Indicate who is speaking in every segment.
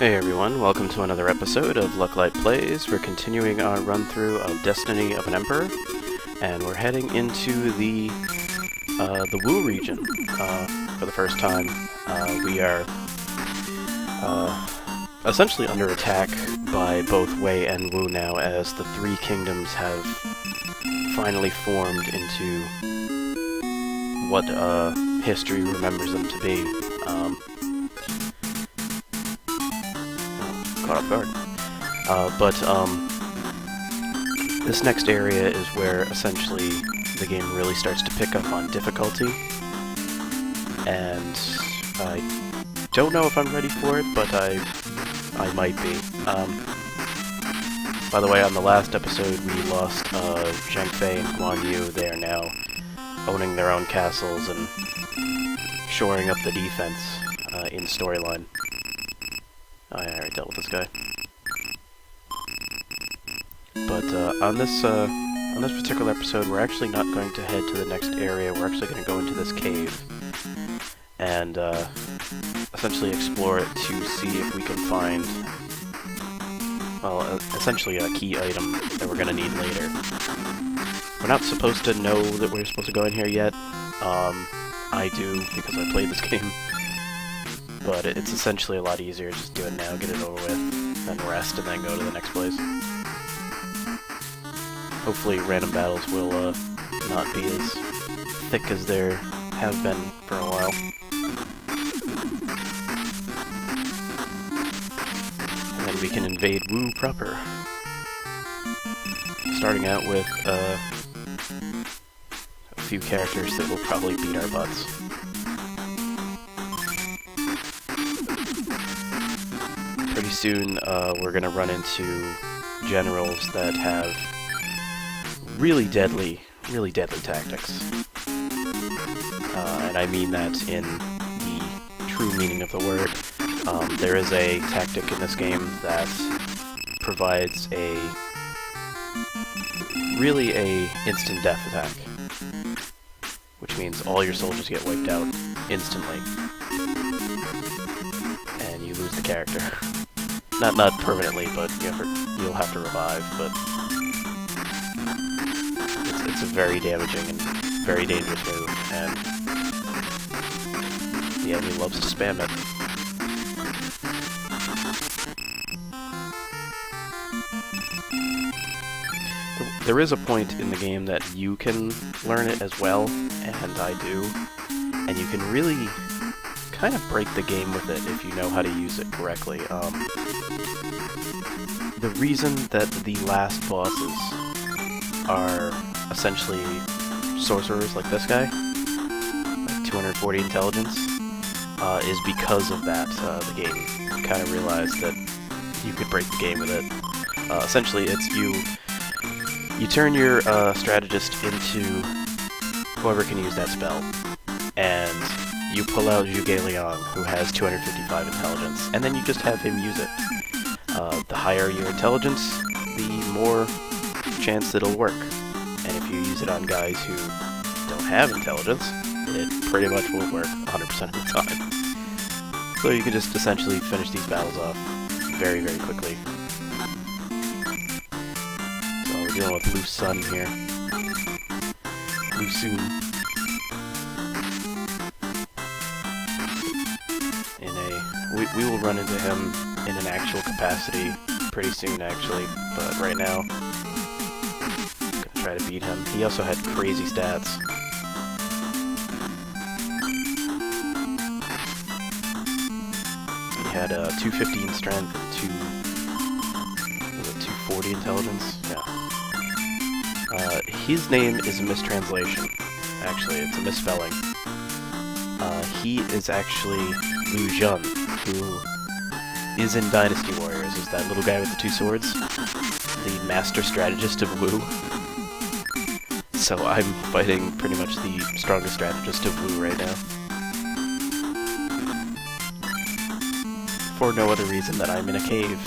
Speaker 1: Hey everyone, welcome to another episode of Lucklight Plays. We're continuing our run-through of Destiny of an Emperor, and we're heading into the Wu region for the first time. We are essentially under attack by both Wei and Wu now, as the three kingdoms have finally formed into what history remembers them to be. Caught off guard. This next area is where essentially the game really starts to pick up on difficulty, and I don't know if I'm ready for it, but I might be. By the way, on the last episode we lost Zhang Fei and Guan Yu. They are now owning their own castles and shoring up the defense in storyline. I already dealt with this guy. But on this particular episode, we're actually not going to head to the next area. We're actually going to go into this cave and essentially explore it to see if we can find, well, essentially a key item that we're going to need later. We're not supposed to know that we're supposed to go in here yet. I do, because I played this game. But it's essentially a lot easier. Just do it now, get it over with, then rest, and then go to the next place. Hopefully random battles will not be as thick as there have been for a while. And then we can invade Wu proper. Starting out with a few characters that will probably beat our butts. Pretty soon, we're gonna run into generals that have really deadly tactics. And I mean that in the true meaning of the word. There is a tactic in this game that provides really a instant death attack, which means all your soldiers get wiped out instantly, and you lose the character. Not permanently, but you'll have to revive, but it's a very damaging and very dangerous move, and the enemy loves to spam it. There is a point in the game that you can learn it as well, and I do, and you can really kind of break the game with it if you know how to use it correctly. The reason that the last bosses are essentially sorcerers like this guy, like 240 intelligence, is because of that. The game kind of realized that you could break the game with it. Essentially, it's you turn your strategist into whoever can use that spell, and you pull out Zhuge Liang, who has 255 intelligence, and then you just have him use it. The higher your intelligence, the more chance it'll work. And if you use it on guys who don't have intelligence, it pretty much will work 100% of the time. So you can just essentially finish these battles off very, very quickly. So we're dealing with Lu Sun here. Lu Sun. We will run into him in an actual capacity pretty soon, actually, but right now, I'm gonna try to beat him. He also had crazy stats. He had 215 strength and 240 intelligence? Yeah. His name is a mistranslation. Actually, it's a misspelling. He is actually Lu Jun, who is in Dynasty Warriors, is that little guy with the two swords, the master strategist of Wu. So I'm fighting pretty much the strongest strategist of Wu right now. For no other reason than I'm in a cave.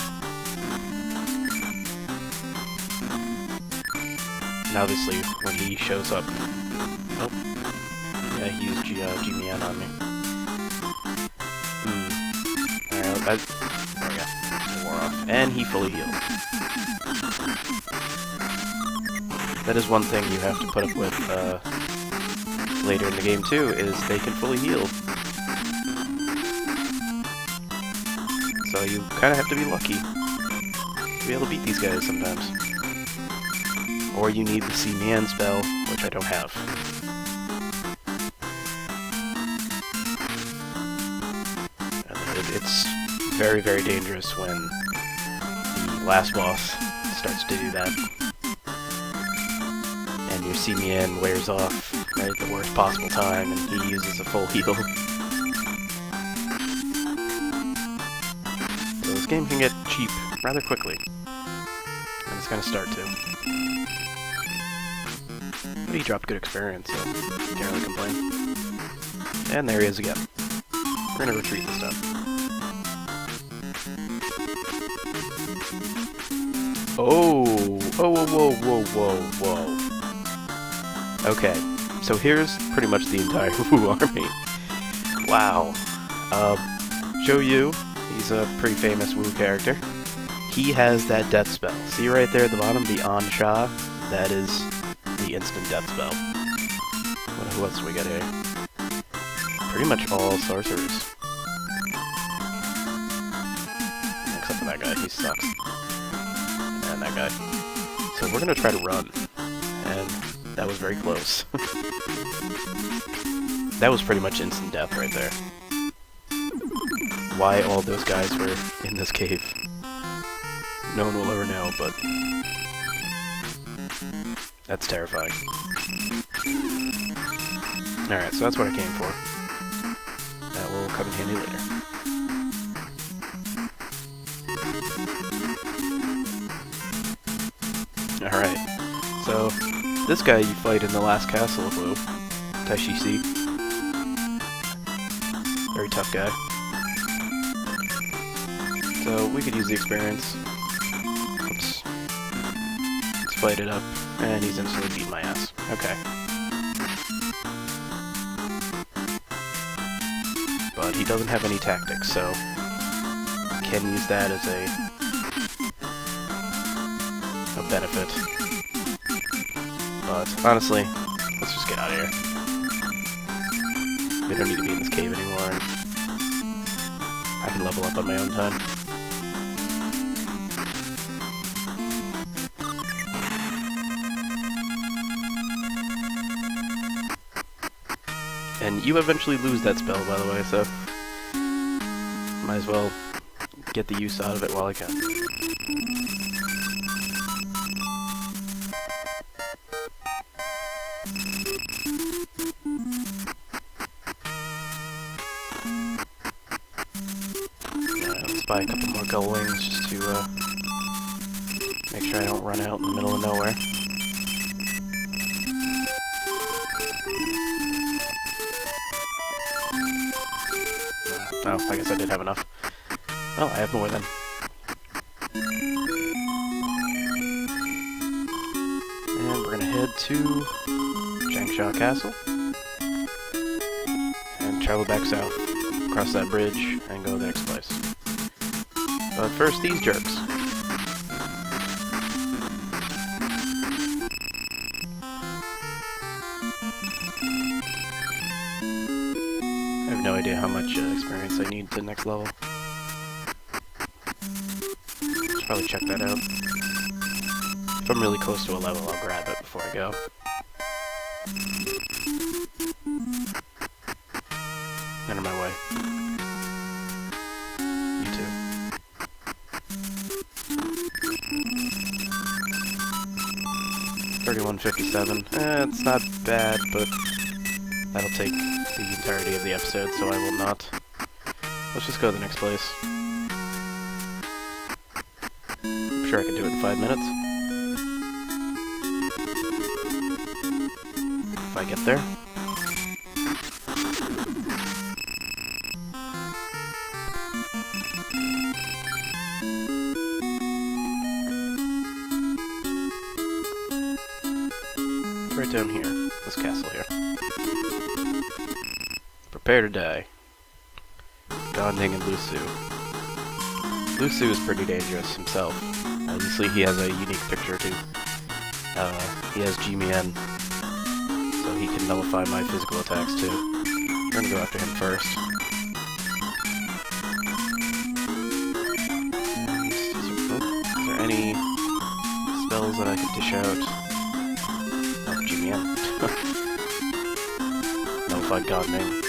Speaker 1: And obviously, when he shows up... Oh. Yeah, he used G-Man on me. Alright, there we go. And he fully healed. That is one thing you have to put up with later in the game too, is they can fully heal. So you kind of have to be lucky to be able to beat these guys sometimes. Or you need the See Me In spell, which I don't have. It's very, very dangerous when the last boss starts to do that. And your See Me In wears off right at the worst possible time, and he uses a full heal. So this game can get cheap rather quickly. And it's gonna start to. But he dropped good experience, so can't really complain. And there he is again. We're gonna retreat this time. Oh, whoa, whoa, whoa, whoa, whoa. Okay, so here's pretty much the entire Wu army. Wow. Zhou Yu, he's a pretty famous Wu character. He has that death spell. See right there at the bottom, the On Sha? That is the instant death spell. What else do we got here? Pretty much all sorcerers. Except for that guy, he sucks. And that guy. So we're gonna try to run. And that was very close. That was pretty much instant death right there. Why all those guys were in this cave, no one will ever know, but that's terrifying. Alright, so that's what I came for. That will come in handy later. Alright, so this guy you fight in the last castle of Wu, Taishisi. Very tough guy. So we could use the experience. Oops. Let's fight it up, and he's instantly beat my ass. Okay. But he doesn't have any tactics, so can use that as a benefit. But honestly, let's just get out of here. We don't need to be in this cave anymore, and I can level up on my own time. And you eventually lose that spell, by the way, so might as well get the use out of it while I can. Let's buy a couple more gull wings just to make sure I don't run out in the middle of nowhere. Oh, I guess I did have enough. Well, I have more then. And we're gonna head to Changsha Castle. And travel back south, cross that bridge, and go to the next place. But first, these jerks. I have no idea how much experience I need to the next level. Should probably check that out. If I'm really close to a level, I'll grab it before I go. Out of my way. You too. $31.57. It's not bad, but that'll take the entirety of the episode, so I will not. Let's just go to the next place. I'm sure I can do it in 5 minutes. If I get there. Right down here. This castle here. Prepare to die. Ganding and Lusu. Lusu is pretty dangerous himself. Obviously, he has a unique picture too. He has G-Man, so he can nullify my physical attacks too. We're gonna go after him first. Is there any spells that I could dish out? Oh, G-Man. Nullified Gardening.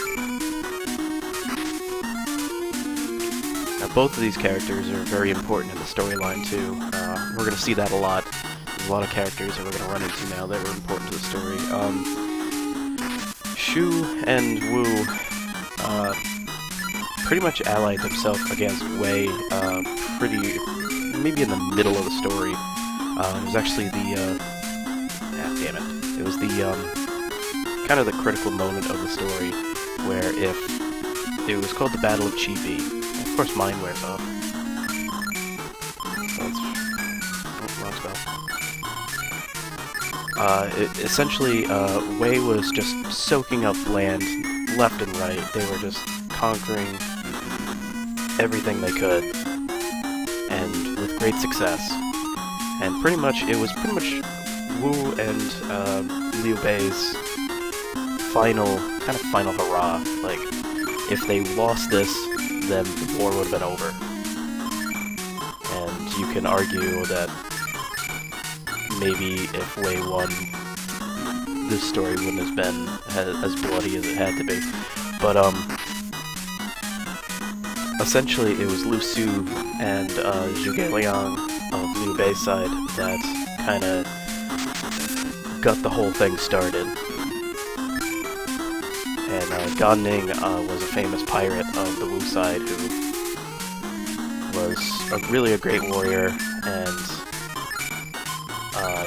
Speaker 1: Now, both of these characters are very important in the storyline too. We're gonna see that a lot. There's a lot of characters that we're gonna run into now that were important to the story. Shu and Wu pretty much allied themselves against Wei maybe in the middle of the story. It was actually the damn it. It was the kind of the critical moment of the story where it was called the Battle of Chibi. Of course mine wears off. So wrong spell. Essentially, Wei was just soaking up land left and right. They were just conquering everything they could, and with great success. And it was pretty much Wu and Liu Bei's final hurrah. Like, if they lost this, then the war would have been over. And you can argue that maybe if Wei won, this story wouldn't have been as bloody as it had to be. But, essentially it was Lu Su and Zhuge Liang of Liu Bei's side that kinda got the whole thing started. And Gan Ning was a famous pirate of the Wu side who was really a great warrior, and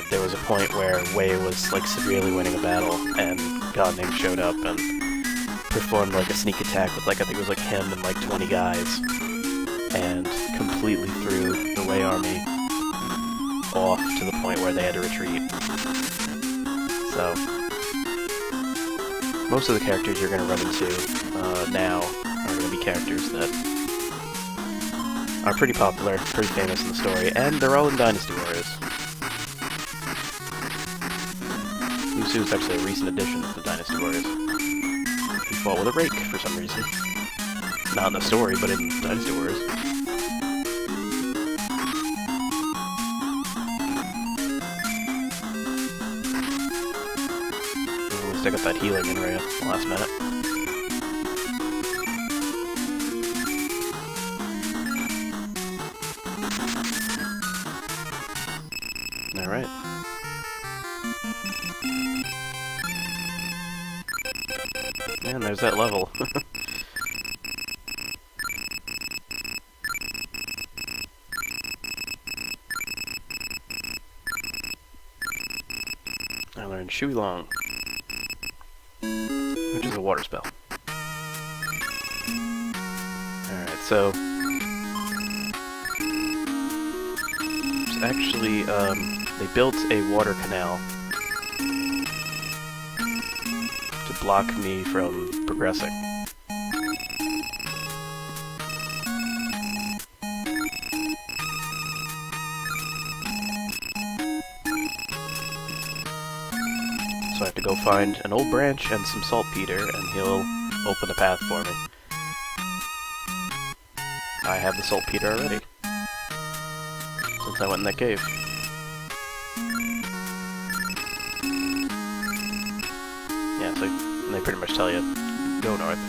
Speaker 1: there was a point where Wei was like severely winning a battle, and Gan Ning showed up and performed like a sneak attack with like, I think it was like him and like 20 guys, and completely threw the Wei army off to the point where they had to retreat. So most of the characters you're going to run into now are going to be characters that are pretty popular, pretty famous in the story, and they're all in Dynasty Warriors. Lu Su is actually a recent addition to Dynasty Warriors. He fought with a rake for some reason. Not in the story, but in Dynasty Warriors. At least I got that healing in right at the last minute. Alright. Man, there's that level. I learned Shui Long, which is a water spell. Alright, so it's actually, they built a water canal to block me from progressing. So I have to go find an old branch and some saltpeter, and he'll open the path for me. I have the saltpeter already, since I went in that cave. Yeah, so they pretty much tell you, go north.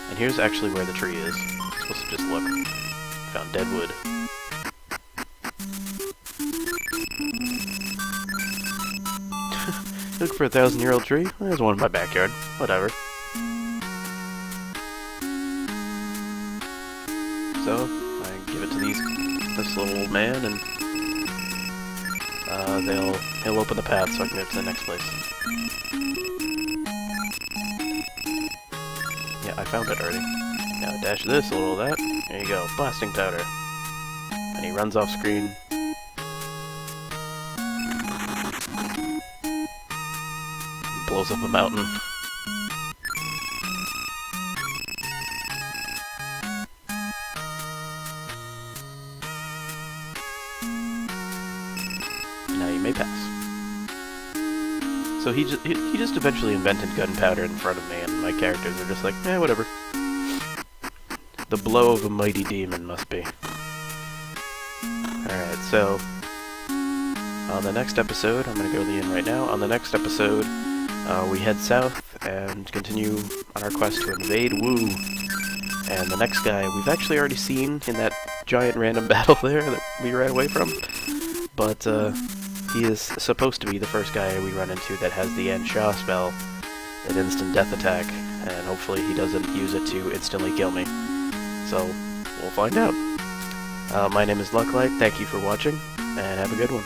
Speaker 1: And here's actually where the tree is. You're supposed to just look. Found dead wood. Look for a 1,000-year-old tree? There's one in my backyard. Whatever. So, I give it to this little old man, and he'll open the path so I can get to the next place. Yeah, I found it already. Now dash this, a little of that. There you go, blasting powder. And he runs off screen. Blows up a mountain. may pass. So he just eventually invented gunpowder in front of me, and my characters are just like, eh, whatever. The blow of a mighty demon must be. Alright, so on the next episode, I'm going to go to the inn right now. On the next episode, we head south and continue on our quest to invade Wu. And the next guy we've actually already seen in that giant random battle there that we ran away from. But he is supposed to be the first guy we run into that has the Ansha spell, an instant death attack, and hopefully he doesn't use it to instantly kill me. So, we'll find out. My name is Lucklight, thank you for watching, and have a good one.